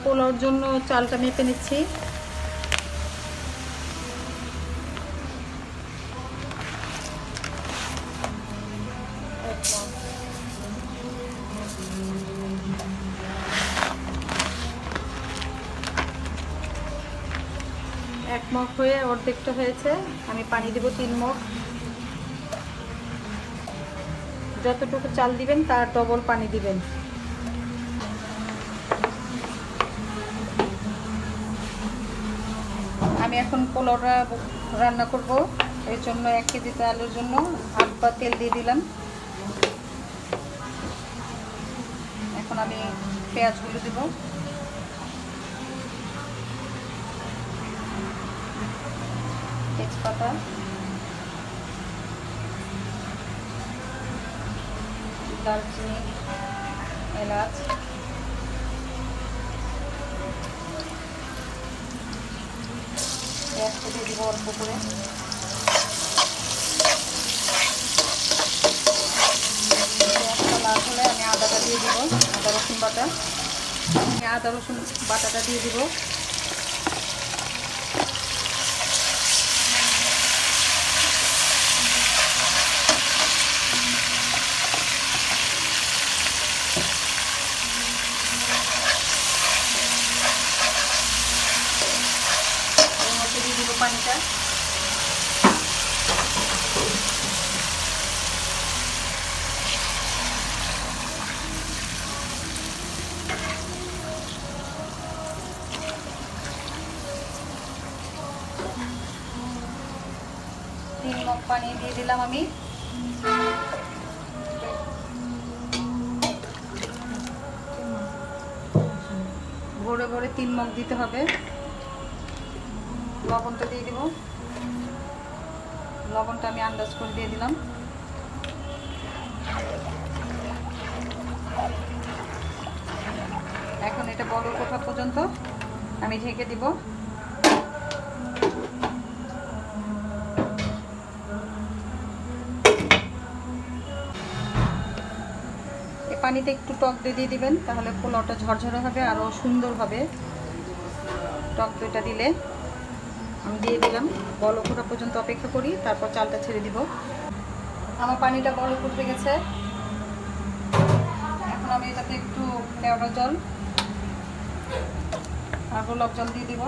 পোলাওর জন্য চালটা মেপে নিচ্ছি। এক মগ হয়ে অর্ধেকটা হয়েছে, আমি পানি দেব 3 মগ। যতটুকু চাল দিবেন তার ডবল পানি দিবেন। আমি এখন পোলাওটা রান্না করব, এর জন্য 1 কেজি চালের জন্য 8 পা তেল দিয়ে দিলাম। এখন আমি পেঁয়াজগুলো দেব। তেজপাতা, দারচিনি, এলাচ, পেঁয়াজটা দিয়ে দিব অল্প করে। পেঁয়াজটা লাল হলে আমি আদাটা দিয়ে দিব, আদা রসুন বাটা। আমি আদা রসুন বাটাটা দিয়ে দিব। এর মধ্যে দিয়ে দিব পানিটা। তিন মগ পানি দিয়ে দিলাম আমি। ভরে ভরে 3 মগ দিতে হবে। লবণটা দিয়ে দিব। লবণটা আমি আন্দাজ করে দিয়ে দিলাম। এখন এটা বলক ওঠা পর্যন্ত আমি ঢেকে দিব। এই পানিতে একটু টক দই দিয়ে দিবেন, তাহলে পোলাওটা ঝরঝরে হবে, আরও সুন্দর হবে। টক দইটা দিলে আমি দিয়ে দিলাম। বলক ওঠা পর্যন্ত অপেক্ষা করি, তারপর চালটা ছেড়ে দিব। আমার পানিটা বলক উঠে গেছে। এখন আমি এটাতে একটু কেওড়া জল আর গোলাপ জল দিয়ে দিব।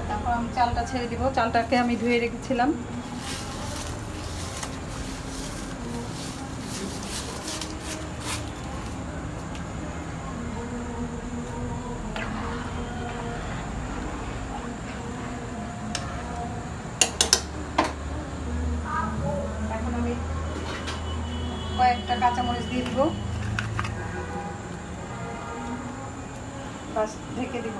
তারপর আমি চালটা ছেড়ে দিব। চালটাকে আমি ধুয়ে রেখেছিলাম। এখন আমি কয়েকটা কাঁচামরিচ দিয়ে দিব, বাস ঢেকে দিব।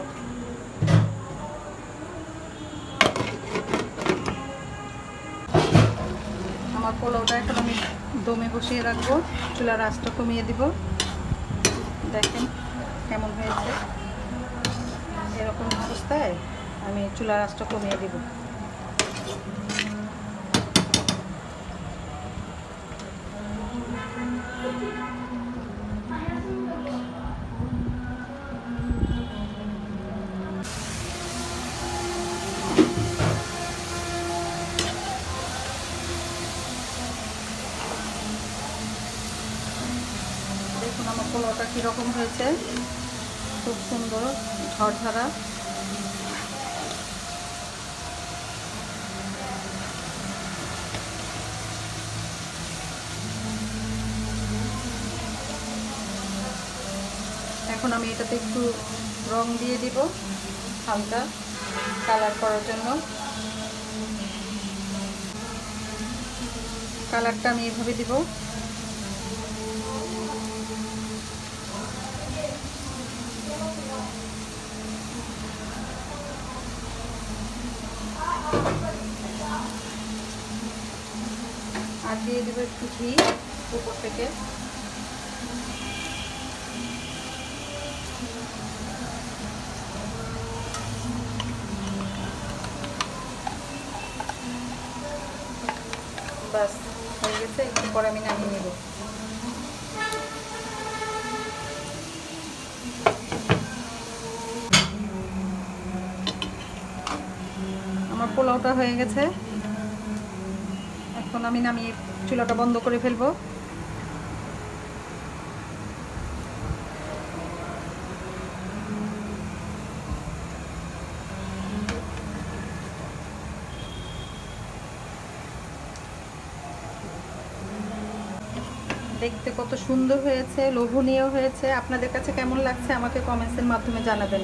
আমার পোলাওটা এখন আমি দমে বসিয়ে রাখবো। চুলার আঁচটা কমিয়ে দিব। দেখেন কেমন হয়েছে। এরকম অবস্থায় আমি চুলার আঁচটা কমিয়ে দিব। দেখুন আমার পোলাওটা কীরকম হয়েছে, খুব সুন্দর ঝরঝরা। এখন আমি এটাতে একটু রং দিয়ে দিব, হালকা কালার করার জন্য। কালারটা আমি এইভাবে দিব। আর দিয়ে দেবো একটু ঘি উপর থেকে। বাস হয়ে গেছে, একটু পরে আমি নামিয়ে নেব। আমার পোলাওটা হয়ে গেছে, এখন আমি নামিয়ে চুলাটা বন্ধ করে ফেলবো। দেখতে কত সুন্দর হয়েছে, লোভনীয় হয়েছে। আপনাদের কাছে কেমন লাগছে আমাকে কমেন্টসের মাধ্যমে জানাবেন।